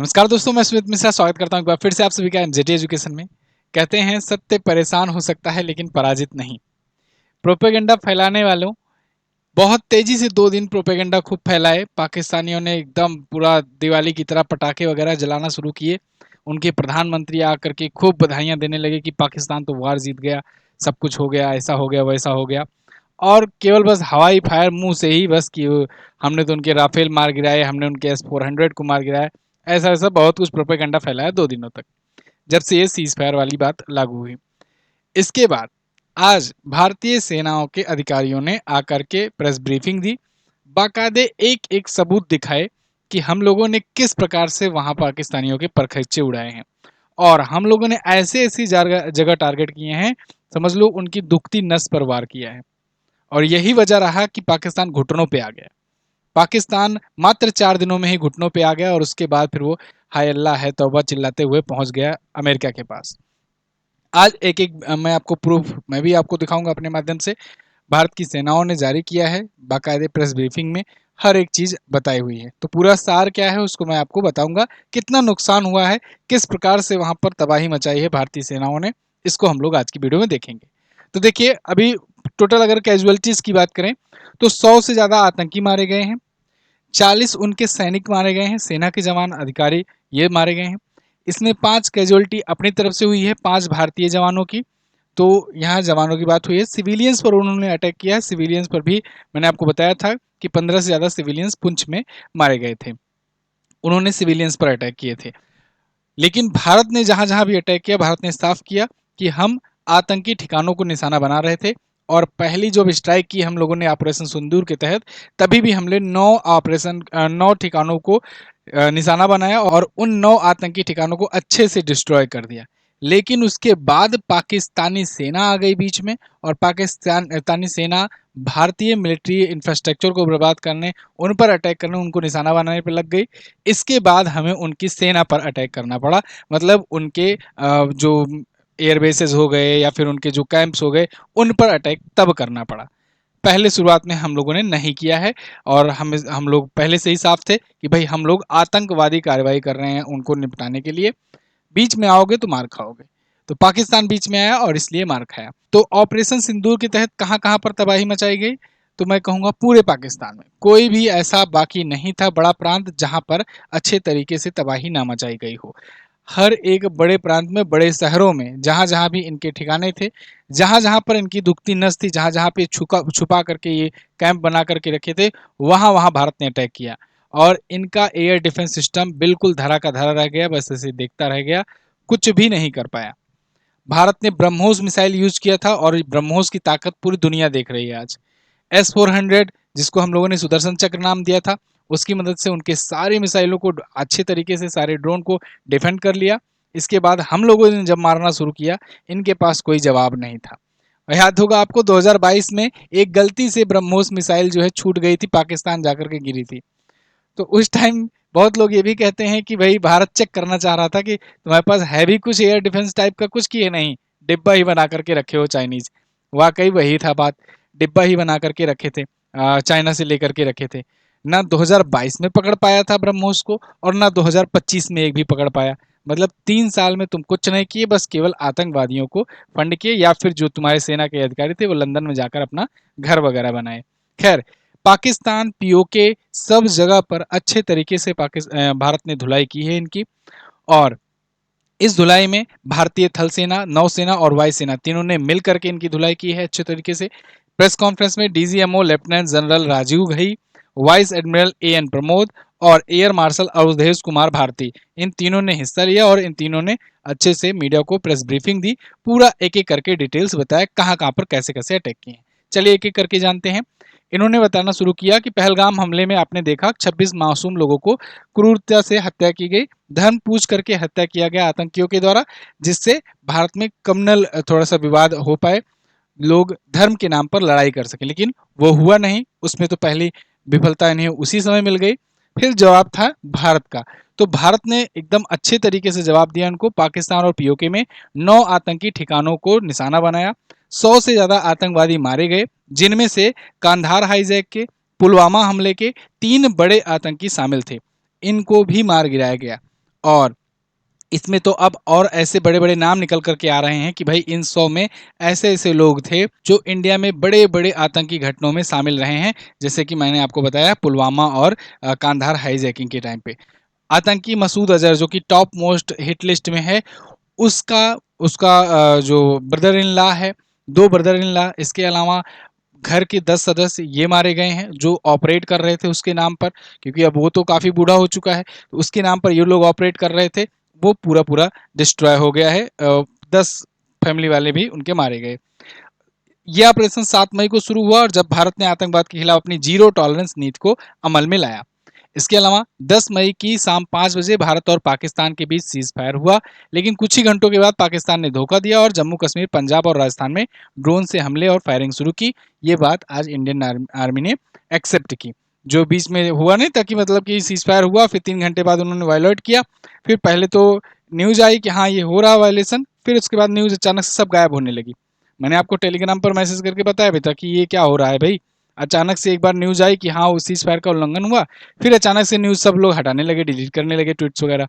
नमस्कार दोस्तों, मैं सुमित मिश्रा स्वागत करता हूं एक बार फिर से आप सभी का एनजेटी एजुकेशन में। कहते हैं सत्य परेशान हो सकता है लेकिन पराजित नहीं। प्रोपेगेंडा फैलाने वालों बहुत तेजी से 2 दिन प्रोपेगेंडा खूब फैलाए। पाकिस्तानियों ने एकदम पूरा दिवाली की तरह पटाखे वगैरह जलाना शुरू किए। उनके प्रधानमंत्री आकर के खूब बधाइयां देने लगे कि पाकिस्तान तो वार जीत गया, सब कुछ हो गया, ऐसा हो गया, वैसा हो गया। और केवल बस हवाई फायर मुंह से ही बस कि हमने तो उनके राफेल मार गिराए, हमने उनके S-400 को मार गिराया। ऐसा ऐसा बहुत कुछ प्रोपेगेंडा फैलाया 2 दिनों तक, जब से ये सीज फायर वाली बात लागू हुई। इसके बाद आज भारतीय सेनाओं के अधिकारियों ने आकर के प्रेस ब्रीफिंग दी, बाकायदे एक एक सबूत दिखाए कि हम लोगों ने किस प्रकार से वहां पाकिस्तानियों के परखच्चे उड़ाए हैं। और हम लोगों ने ऐसे ऐसी जगह जगह टारगेट किए हैं, समझ लो उनकी दुखती नस पर वार किया है। और यही वजह रहा कि पाकिस्तान घुटनों पे आ गया। पाकिस्तान मात्र 4 दिनों में ही घुटनों पे आ गया और उसके बाद फिर वो हाय अल्लाह है तौबा चिल्लाते हुए पहुंच गया अमेरिका के पास। आज एक एक मैं आपको प्रूफ मैं भी आपको दिखाऊंगा अपने माध्यम से। भारत की सेनाओं ने जारी किया है, बाकायदे प्रेस ब्रीफिंग में हर एक चीज बताई हुई है। तो पूरा सार क्या है उसको मैं आपको बताऊंगा, कितना नुकसान हुआ है, किस प्रकार से वहां पर तबाही मचाई है भारतीय सेनाओं ने, इसको हम लोग आज की वीडियो में देखेंगे। तो देखिए, अभी टोटल अगर कैजुअलिटीज की बात करें तो 100 से ज्यादा आतंकी मारे गए हैं, 40 उनके सैनिक मारे गए हैं, सेना के जवान अधिकारी ये मारे गए हैं। इसमें 5 कैजुअलिटी अपनी तरफ से हुई है, 5 भारतीय जवानों की। तो यहाँ जवानों की बात हुई है। सिविलियंस पर उन्होंने अटैक किया है, सिविलियंस पर भी मैंने आपको बताया था कि 15 से ज्यादा सिविलियंस पुंछ में मारे गए थे। उन्होंने सिविलियंस पर अटैक किए थे। लेकिन भारत ने जहां जहां भी अटैक किया, भारत ने साफ किया कि हम आतंकी ठिकानों को निशाना बना रहे थे। और पहली जो स्ट्राइक की हम लोगों ने ऑपरेशन सिंदूर के तहत, तभी भी हमने 9 ठिकानों को निशाना बनाया और उन 9 आतंकी ठिकानों को अच्छे से डिस्ट्रॉय कर दिया। लेकिन उसके बाद पाकिस्तानी सेना आ गई बीच में, और पाकिस्तानी सेना भारतीय मिलिट्री इंफ्रास्ट्रक्चर को बर्बाद करने, उन पर अटैक करने, उनको निशाना बनाने पर लग गई। इसके बाद हमें उनकी सेना पर अटैक करना पड़ा। मतलब उनके जो एयरबेसेस हो गए या फिर उनके जो कैंप्स हो गए, उन पर अटैक तब करना पड़ा। पहले शुरुआत में हम लोगों ने नहीं किया है। और हम लोग पहले से ही साफ थे कि भाई हम लोग आतंकवादी कार्रवाई कर रहे हैं उनको निपटाने के लिए। बीच में आओगे तो मार खाओगे। तो पाकिस्तान बीच में आया और इसलिए मार खाया। तो ऑपरेशन सिंदूर के तहत कहां कहां पर तबाही मचाई गई, तो मैं कहूंगा पूरे पाकिस्तान में कोई भी ऐसा बाकी नहीं था बड़ा प्रांत जहां पर अच्छे तरीके से तबाही ना मचाई गई हो। हर एक बड़े प्रांत में, बड़े शहरों में, जहां जहां भी इनके ठिकाने थे, जहां जहां पर इनकी दुखती नस थी, जहां जहां पे छुपा छुपा करके ये कैंप बना करके रखे थे, वहां वहां भारत ने अटैक किया। और इनका एयर डिफेंस सिस्टम बिल्कुल धरा का धरा रह गया, बस ऐसे देखता रह गया, कुछ भी नहीं कर पाया। भारत ने ब्रह्मोस मिसाइल यूज किया था और ब्रह्मोस की ताकत पूरी दुनिया देख रही है आज। S-400 जिसको हम लोगों ने सुदर्शन चक्र नाम दिया था, उसकी मदद से उनके सारे मिसाइलों को अच्छे तरीके से, सारे ड्रोन को डिफेंड कर लिया। इसके बाद हम लोगों ने जब मारना शुरू किया, इनके पास कोई जवाब नहीं था। याद होगा आपको 2022 में एक गलती से ब्रह्मोस मिसाइल जो है छूट गई थी, पाकिस्तान जाकर के गिरी थी। तो उस टाइम बहुत लोग ये भी कहते हैं कि भाई भारत चेक करना चाह रहा था कि तुम्हारे पास है भी कुछ एयर डिफेंस टाइप का कुछ, किए नहीं, डिब्बा ही बना करके रखे हो चाइनीज। वाकई वही था बात, डिब्बा ही बना करके रखे थे, चाइना से लेकर के रखे थे। ना 2022 में पकड़ पाया था ब्रह्मोस को, और ना 2025 में एक भी पकड़ पाया। मतलब 3 साल में तुम कुछ नहीं किए, बस केवल आतंकवादियों को फंड किए, या फिर जो तुम्हारे सेना के अधिकारी थे वो लंदन में जाकर अपना घर वगैरह बनाए। खैर, पाकिस्तान पीओके सब जगह पर अच्छे तरीके से भारत ने धुलाई की है इनकी। और इस धुलाई में भारतीय थल सेना, नौसेना और वायुसेना तीनों ने मिल करके इनकी धुलाई की है अच्छे तरीके से। प्रेस कॉन्फ्रेंस में DGMO lieutenant general Rajiv Ghai, vice admiral AN Pramod और एयर मार्शल अवधेश कुमार भारती, इन तीनों ने हिस्सा लिया और इन तीनों ने अच्छे से मीडिया को प्रेस ब्रीफिंग दी। पूरा एक एक करके डिटेल्स बताया कहां कहां पर कैसे कैसे अटैक किए हैं। चलिए एक एक करके जानते हैं। इन्होंने बताना शुरू किया कि पहलगाम हमले में आपने देखा 26 मासूम लोगों को क्रूरता से हत्या की गई, धर्म पूछ करके हत्या किया गया आतंकियों के द्वारा, जिससे भारत में कम्युनल थोड़ा सा विवाद हो पाए, लोग धर्म के नाम पर लड़ाई कर सके। लेकिन वो हुआ नहीं, उसमें तो पहली विफलता इन्हें उसी समय मिल गई। फिर जवाब था भारत का। तो भारत ने एकदम अच्छे तरीके से जवाब दिया उनको। पाकिस्तान और पीओके में 9 आतंकी ठिकानों को निशाना बनाया, 100 से ज्यादा आतंकवादी मारे गए, जिनमें से कांधार हाईजैक के, पुलवामा हमले के 3 बड़े आतंकी शामिल थे, इनको भी मार गिराया गया। और इसमें तो अब और ऐसे बड़े-बड़े नाम निकल कर के आ रहे हैं कि भाई इन 100 में ऐसे-ऐसे लोग थे जो इंडिया में बड़े-बड़े आतंकी घटनाओं में शामिल रहे हैं। जैसे कि मैंने आपको बताया पुलवामा और कांधार हाईजैकिंग के टाइम पे। आतंकी मसूद अज़हर जो कि टॉप मोस्ट हिट लिस्ट में है, उसका उसका जो ब्रदर इन लॉ है, 2 ब्रदर इन लॉ, इसके अलावा घर के 10 सदस्य ये मारे गए हैं जो ऑपरेट कर रहे थे उसके नाम पर, क्योंकि अब वो तो काफ़ी बूढ़ा हो चुका है, तो उसके नाम पर ये लोग ऑपरेट कर रहे थे, वो पूरा-पूरा डिस्ट्रॉय हो गया है। 10 फैमिली वाले भी उनके मारे गए। ये ऑपरेशन 7 मई को शुरू हुआ और जब भारत ने आतंकवाद के खिलाफ अपनी जीरो टॉलरेंस नीति को अमल में लाया। इसके अलावा 10 मई की शाम 5 बजे भारत और पाकिस्तान के बीच सीज फायर हुआ, लेकिन कुछ ही घंटों के बाद पाकिस्तान ने धोखा दिया और जम्मू कश्मीर, पंजाब और राजस्थान में ड्रोन से हमले और फायरिंग शुरू की। ये बात आज इंडियन आर्मी ने एक्सेप्ट की। जो बीच में हुआ नहीं था कि मतलब कि सीज फायर हुआ, फिर 3 घंटे बाद उन्होंने वायलेट किया, फिर पहले तो न्यूज़ आई कि हाँ ये हो रहा है वायलेशन, फिर उसके बाद न्यूज़ अचानक से सब गायब होने लगी। मैंने आपको टेलीग्राम पर मैसेज करके बताया भी था कि ये क्या हो रहा है भाई। अचानक से एक बार न्यूज़ आई कि हाँ उस सीज फायर का उल्लंघन हुआ, फिर अचानक से न्यूज़ सब लोग हटाने लगे, डिलीट करने लगे ट्वीट्स वगैरह।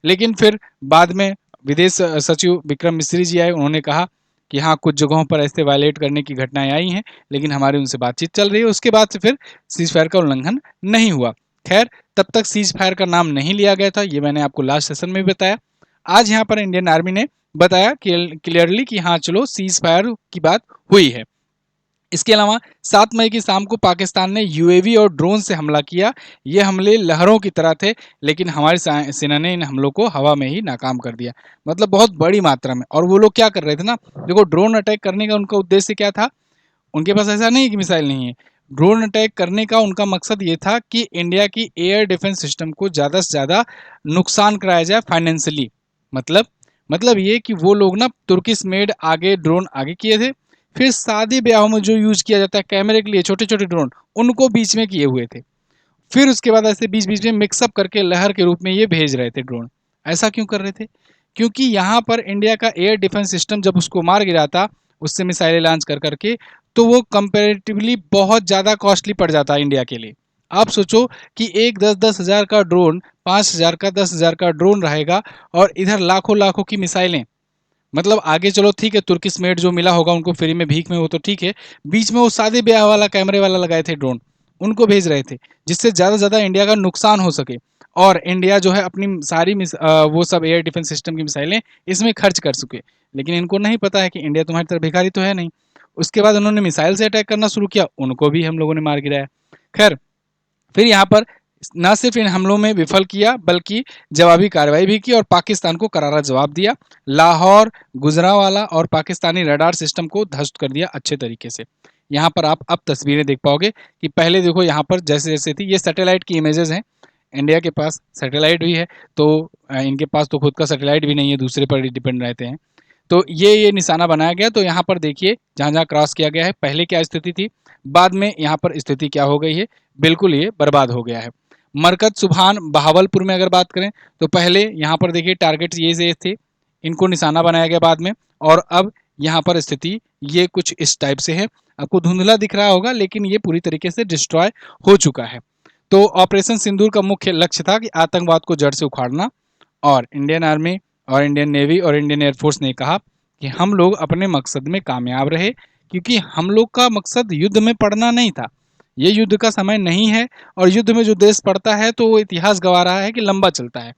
लेकिन फिर बाद में विदेश सचिव विक्रम मिस्री जी आए, उन्होंने कहा कि हाँ कुछ जगहों पर ऐसे वायलेट करने की घटनाएं आई हैं, लेकिन हमारी उनसे बातचीत चल रही है। उसके बाद से फिर सीज फायर का उल्लंघन नहीं हुआ। खैर तब तक सीज फायर का नाम नहीं लिया गया था, ये मैंने आपको लास्ट सेशन में भी बताया। आज यहाँ पर इंडियन आर्मी ने बताया क्लियरली कि हाँ चलो सीज फायर की बात हुई है। इसके अलावा 7 मई की शाम को पाकिस्तान ने यूएवी और ड्रोन से हमला किया। ये हमले लहरों की तरह थे, लेकिन हमारी सेना ने इन हमलों को हवा में ही नाकाम कर दिया, मतलब बहुत बड़ी मात्रा में। और वो लोग क्या कर रहे थे ना, देखो ड्रोन अटैक करने का उनका उद्देश्य क्या था। उनके पास ऐसा नहीं है कि मिसाइल नहीं है। ड्रोन अटैक करने का उनका मकसद ये था कि इंडिया की एयर डिफेंस सिस्टम को ज़्यादा से ज़्यादा नुकसान कराया जाए फाइनेंशियली। मतलब मतलब ये कि वो लोग ना तुर्किश मेड आगे ड्रोन आगे किए थे, फिर शादी ब्याहों में जो यूज किया जाता है कैमरे के लिए छोटे छोटे ड्रोन, उनको बीच में किए हुए थे। फिर उसके बाद ऐसे बीच बीच में मिक्सअप करके लहर के रूप में ये भेज रहे थे ड्रोन। ऐसा क्यों कर रहे थे? क्योंकि यहाँ पर इंडिया का एयर डिफेंस सिस्टम जब उसको मार गिराता उससे मिसाइलें लॉन्च कर करके, तो वो कंपेरेटिवली बहुत ज़्यादा कॉस्टली पड़ जाता इंडिया के लिए। आप सोचो कि एक 10-10 हज़ार का ड्रोन, 5 हज़ार का, 10 हज़ार का ड्रोन रहेगा और इधर लाखों लाखों की मिसाइलें। मतलब आगे चलो ठीक है तुर्किश मेड जो मिला होगा उनको फ्री में भीख में, वो तो ठीक है। बीच में वो शादी ब्याह वाला कैमरे वाला लगाए थे ड्रोन, उनको भेज रहे थे जिससे ज़्यादा से ज़्यादा इंडिया का नुकसान हो सके और इंडिया जो है अपनी सारी वो सब एयर डिफेंस सिस्टम की मिसाइलें इसमें खर्च कर सके। लेकिन इनको नहीं पता है कि इंडिया तुम्हारी तरह भिखारी तो है नहीं। उसके बाद उन्होंने मिसाइल से अटैक करना शुरू किया, उनको भी हम लोगों ने मार गिराया। खैर फिर यहाँ पर न सिर्फ इन हमलों में विफल किया बल्कि जवाबी कार्रवाई भी की और पाकिस्तान को करारा जवाब दिया। लाहौर, गुजरांवाला और पाकिस्तानी रडार सिस्टम को ध्वस्त कर दिया अच्छे तरीके से। यहाँ पर आप अब तस्वीरें देख पाओगे कि पहले देखो यहाँ पर जैसे जैसे थी, ये सैटेलाइट की इमेजेस हैं। इंडिया के पास सैटेलाइट भी है, तो इनके पास तो खुद का सैटेलाइट भी नहीं है, दूसरे पर डिपेंड रहते हैं। तो ये निशाना बनाया गया, तो यहाँ पर देखिए जहाँ जहाँ क्रॉस किया गया है पहले क्या स्थिति थी, बाद में यहाँ पर स्थिति क्या हो गई है। बिल्कुल ये बर्बाद हो गया है। मरकज सुभान बहावलपुर में अगर बात करें तो पहले यहाँ पर देखिए टारगेट ये थे, इनको निशाना बनाया गया बाद में, और अब यहाँ पर स्थिति ये कुछ इस टाइप से है। आपको धुंधला दिख रहा होगा लेकिन ये पूरी तरीके से डिस्ट्रॉय हो चुका है। तो ऑपरेशन सिंदूर का मुख्य लक्ष्य था कि आतंकवाद को जड़ से उखाड़ना, और इंडियन आर्मी और इंडियन नेवी और इंडियन एयरफोर्स ने कहा कि हम लोग अपने मकसद में कामयाब रहे, क्योंकि हम लोग का मकसद युद्ध में पड़ना नहीं था। ये युद्ध का समय नहीं है, और युद्ध में जो देश पड़ता है तो वो इतिहास गवा रहा है कि लंबा चलता है।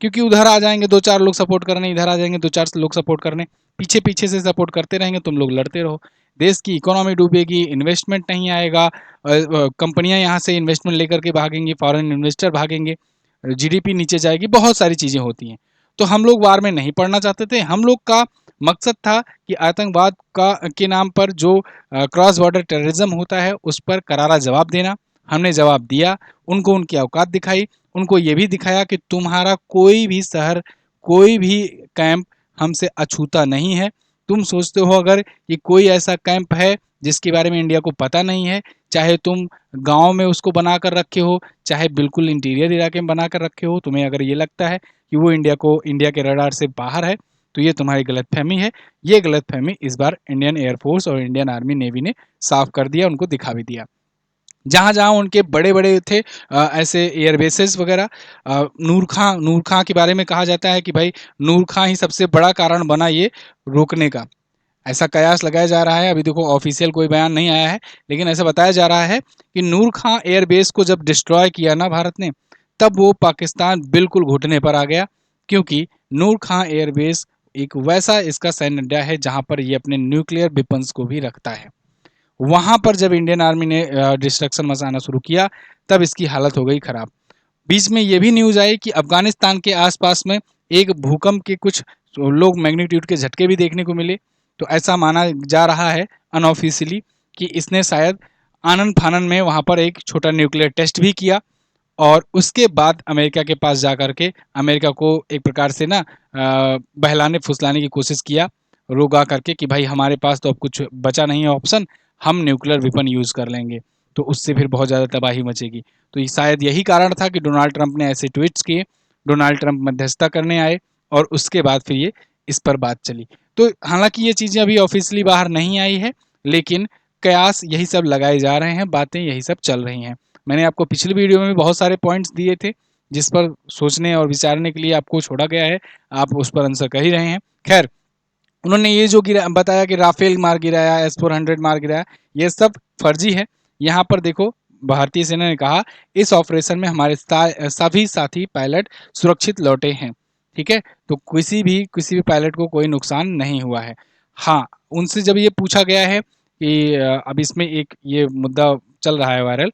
क्योंकि उधर आ जाएंगे 2-4 लोग सपोर्ट करने, इधर आ जाएंगे 2-4 लोग सपोर्ट करने, पीछे पीछे से सपोर्ट करते रहेंगे, तुम लोग लड़ते रहो, देश की इकोनॉमी डूबेगी, इन्वेस्टमेंट नहीं आएगा, कंपनियां यहाँ से इन्वेस्टमेंट लेकर के भागेंगी, फॉरेन इन्वेस्टर भागेंगे, जीडीपी नीचे जाएगी, बहुत सारी चीज़ें होती हैं। तो हम लोग वार में नहीं पड़ना चाहते थे। हम लोग का मकसद था कि आतंकवाद का के नाम पर जो क्रॉस बॉर्डर टेररिज्म होता है उस पर करारा जवाब देना। हमने जवाब दिया, उनको उनकी औकात दिखाई, उनको ये भी दिखाया कि तुम्हारा कोई भी शहर, कोई भी कैंप हमसे अछूता नहीं है। तुम सोचते हो अगर कि कोई ऐसा कैंप है जिसके बारे में इंडिया को पता नहीं है, चाहे तुम गांव में उसको बना कर रखे हो, चाहे बिल्कुल इंटीरियर इलाके में बना कर रखे हो, तुम्हें अगर ये लगता है कि वो इंडिया के रडार से बाहर है, तो ये तुम्हारी गलतफहमी है। ये गलतफहमी इस बार इंडियन एयरफोर्स और इंडियन आर्मी नेवी ने साफ कर दिया, उनको दिखा भी दिया। जहाँ जहाँ उनके बड़े बड़े थे ऐसे एयरबेसेस वगैरह। नूर खां के बारे में कहा जाता है कि भाई नूर खां ही सबसे बड़ा कारण बना ये रोकने का, ऐसा कयास लगाया जा रहा है। अभी देखो ऑफिशियल कोई बयान नहीं आया है, लेकिन ऐसा बताया जा रहा है कि नूर खां एयरबेस को जब डिस्ट्रॉय किया ना भारत ने, तब वो पाकिस्तान बिल्कुल घुटने पर आ गया, क्योंकि नूर खां एयरबेस एक वैसा इसका सैन्य अड्डा है जहां पर ये अपने न्यूक्लियर वेपन्स को भी रखता है। वहां पर जब इंडियन आर्मी ने डिस्ट्रक्शन मचाना शुरू किया, तब इसकी हालत हो गई खराब। बीच में ये भी न्यूज आई कि अफगानिस्तान के आसपास में एक भूकंप के कुछ लोग मैग्नीट्यूड के झटके भी देखने को मिले। तो ऐसा माना जा रहा है अनऑफिशियली कि इसने शायद आनन फानन में वहां पर एक छोटा न्यूक्लियर टेस्ट भी किया, और उसके बाद अमेरिका के पास जा करके अमेरिका को एक प्रकार से ना बहलाने फुसलाने की कोशिश किया, रोगा करके कि भाई हमारे पास तो अब कुछ बचा नहीं है ऑप्शन, हम न्यूक्लियर वेपन यूज़ कर लेंगे, तो उससे फिर बहुत ज़्यादा तबाही मचेगी। तो ये शायद यही कारण था कि डोनाल्ड ट्रंप ने ऐसे ट्वीट्स किए, डोनाल्ड ट्रंप मध्यस्थता करने आए, और उसके बाद फिर ये इस पर बात चली। तो हालांकि ये चीज़ें अभी ऑफिशियली बाहर नहीं आई है, लेकिन कयास यही सब लगाए जा रहे हैं, बातें यही सब चल रही हैं। मैंने आपको पिछली वीडियो में भी बहुत सारे पॉइंट्स दिए थे, जिस पर सोचने और विचारने के लिए आपको छोड़ा गया है, आप उस पर आंसर कर ही रहे हैं। खैर, उन्होंने ये जो बताया कि राफेल मार गिराया, S-400 मार गिराया, ये सब फर्जी है। यहाँ पर देखो, भारतीय सेना ने कहा इस ऑपरेशन में हमारे सभी साथी पायलट सुरक्षित लौटे हैं। ठीक है, तो किसी भी पायलट को कोई नुकसान नहीं हुआ है। हाँ, उनसे जब ये पूछा गया है कि अब इसमें एक ये मुद्दा चल रहा है वायरल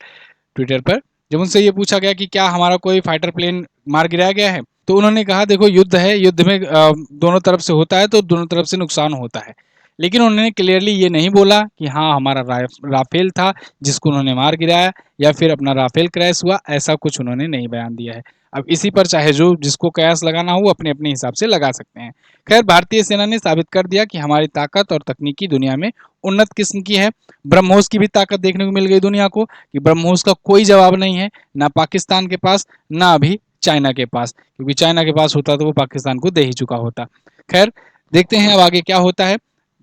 ट्विटर पर, जब उनसे ये पूछा गया कि क्या हमारा कोई फाइटर प्लेन मार गिराया गया है, तो उन्होंने कहा देखो युद्ध है, युद्ध में दोनों तरफ से होता है, तो दोनों तरफ से नुकसान होता है। लेकिन उन्होंने क्लियरली ये नहीं बोला कि हाँ हमारा राफेल था जिसको उन्होंने मार गिराया, या फिर अपना राफेल क्रैश हुआ, ऐसा कुछ उन्होंने नहीं बयान दिया है। अब इसी पर चाहे जो जिसको कयास लगाना हो वो अपने अपने हिसाब से लगा सकते हैं। खैर, भारतीय सेना ने साबित कर दिया कि हमारी ताकत और तकनीकी दुनिया में उन्नत किस्म की है। ब्रह्मोस की भी ताकत देखने को मिल गई दुनिया को कि ब्रह्मोस का कोई जवाब नहीं है, ना पाकिस्तान के पास, ना अभी चाइना के पास, क्योंकि चाइना के पास होता तो वो पाकिस्तान को दे ही चुका होता। खैर, देखते हैं अब आगे क्या होता है।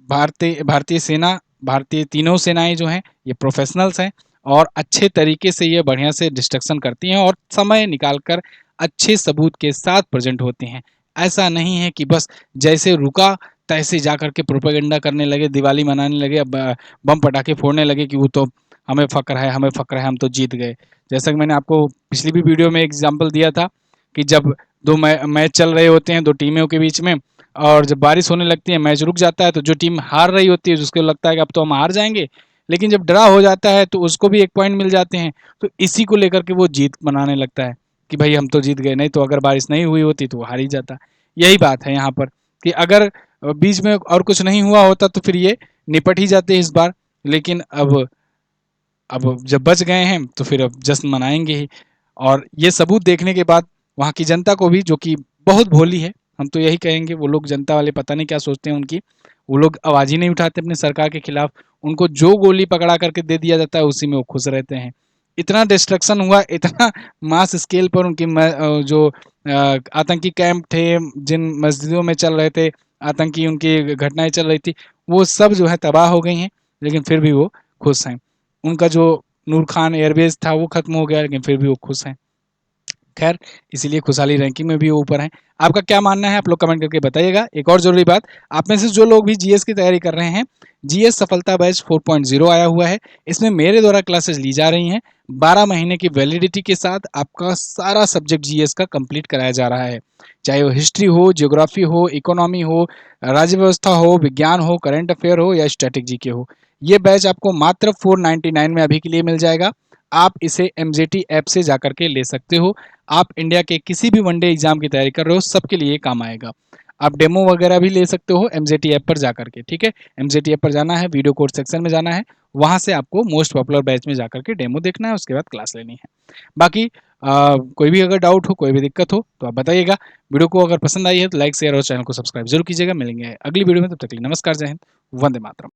भारतीय सेना, भारतीय तीनों सेनाएं जो हैं ये प्रोफेशनल्स हैं, और अच्छे तरीके से ये बढ़िया से डिस्ट्रक्शन करती हैं, और समय निकाल कर अच्छे सबूत के साथ प्रेजेंट होती हैं। ऐसा नहीं है कि बस जैसे रुका तैसे जा करके प्रोपेगेंडा करने लगे, दिवाली मनाने लगे, अब बम पटाखे फोड़ने लगे कि वो तो हमें फ़क्र है, हमें फ़क्र है, हम तो जीत गए। जैसा कि मैंने आपको पिछली भी वीडियो में एग्जांपल दिया था कि जब दो मैच चल रहे होते हैं दो टीमों के बीच में, और जब बारिश होने लगती है, मैच रुक जाता है, तो जो टीम हार रही होती है उसको लगता है कि अब तो हम हार जाएंगे, लेकिन जब ड्रा हो जाता है तो उसको भी एक पॉइंट मिल जाते हैं, तो इसी को लेकर के वो जीत मनाने लगता है कि भाई हम तो जीत गए, नहीं तो अगर बारिश नहीं हुई होती तो वो हार ही जाता। यही बात है यहाँ पर कि अगर बीच में और कुछ नहीं हुआ होता तो फिर ये निपट ही जाते इस बार, लेकिन अब जब बच गए हैं तो फिर अब जश्न मनाएंगे ही। और ये सबूत देखने के बाद वहाँ की जनता को भी, जो कि बहुत भोली है, हम तो यही कहेंगे, वो लोग जनता वाले पता नहीं क्या सोचते हैं उनकी, वो लोग आवाज़ ही नहीं उठाते अपनी सरकार के खिलाफ। उनको जो गोली पकड़ा करके दे दिया जाता है उसी में वो खुश रहते हैं। इतना डिस्ट्रक्शन हुआ, इतना मास स्केल पर उनकी जो आतंकी कैंप थे, जिन मस्जिदों में चल रहे थे आतंकी, उनकी घटनाएं चल रही थी, वो सब जो है तबाह हो गई हैं, लेकिन फिर भी वो खुश हैं। उनका जो नूर खान एयरबेस था वो खत्म हो गया, लेकिन फिर भी वो खुश हैं। खैर, इसीलिए खुशहाली रैंकिंग में भी वो ऊपर हैं। आपका क्या मानना है आप लोग कमेंट करके बताइएगा। एक और ज़रूरी बात, आप में से जो लोग भी जीएस की तैयारी कर रहे हैं, जीएस सफलता बैच 4.0 आया हुआ है। इसमें मेरे द्वारा क्लासेस ली जा रही हैं। 12 महीने की वैलिडिटी के साथ आपका सारा सब्जेक्ट जीएस का कंप्लीट कराया जा रहा है, चाहे वो हिस्ट्री हो, ज्योग्राफी हो, इकोनॉमी हो, राज्य व्यवस्था हो, विज्ञान हो, करंट अफेयर हो, या स्टैटिक जीके हो। ये बैच आपको मात्र 499 में अभी के लिए मिल जाएगा। आप इसे एमजेटी ऐप से जाकर के ले सकते हो। आप इंडिया के किसी भी वनडे एग्जाम की तैयारी कर रहे हो, सबके लिए काम आएगा। आप डेमो वगैरह भी ले सकते हो एमजेटी ऐप पर जाकर के। ठीक है, एमजेटी ऐप पर जाना है, वीडियो कोर्स सेक्शन में जाना है, वहां से आपको मोस्ट पॉपुलर बैच में जाकर के डेमो देखना है, उसके बाद क्लास लेनी है। बाकी कोई भी अगर डाउट हो, कोई भी दिक्कत हो तो आप बताइएगा। वीडियो को अगर पसंद आई है तो लाइक शेयर और चैनल को सब्सक्राइब जरूर कीजिएगा। मिलेंगे अगली वीडियो में, तब तक के लिए नमस्कार, जय हिंद, वंदे मातरम।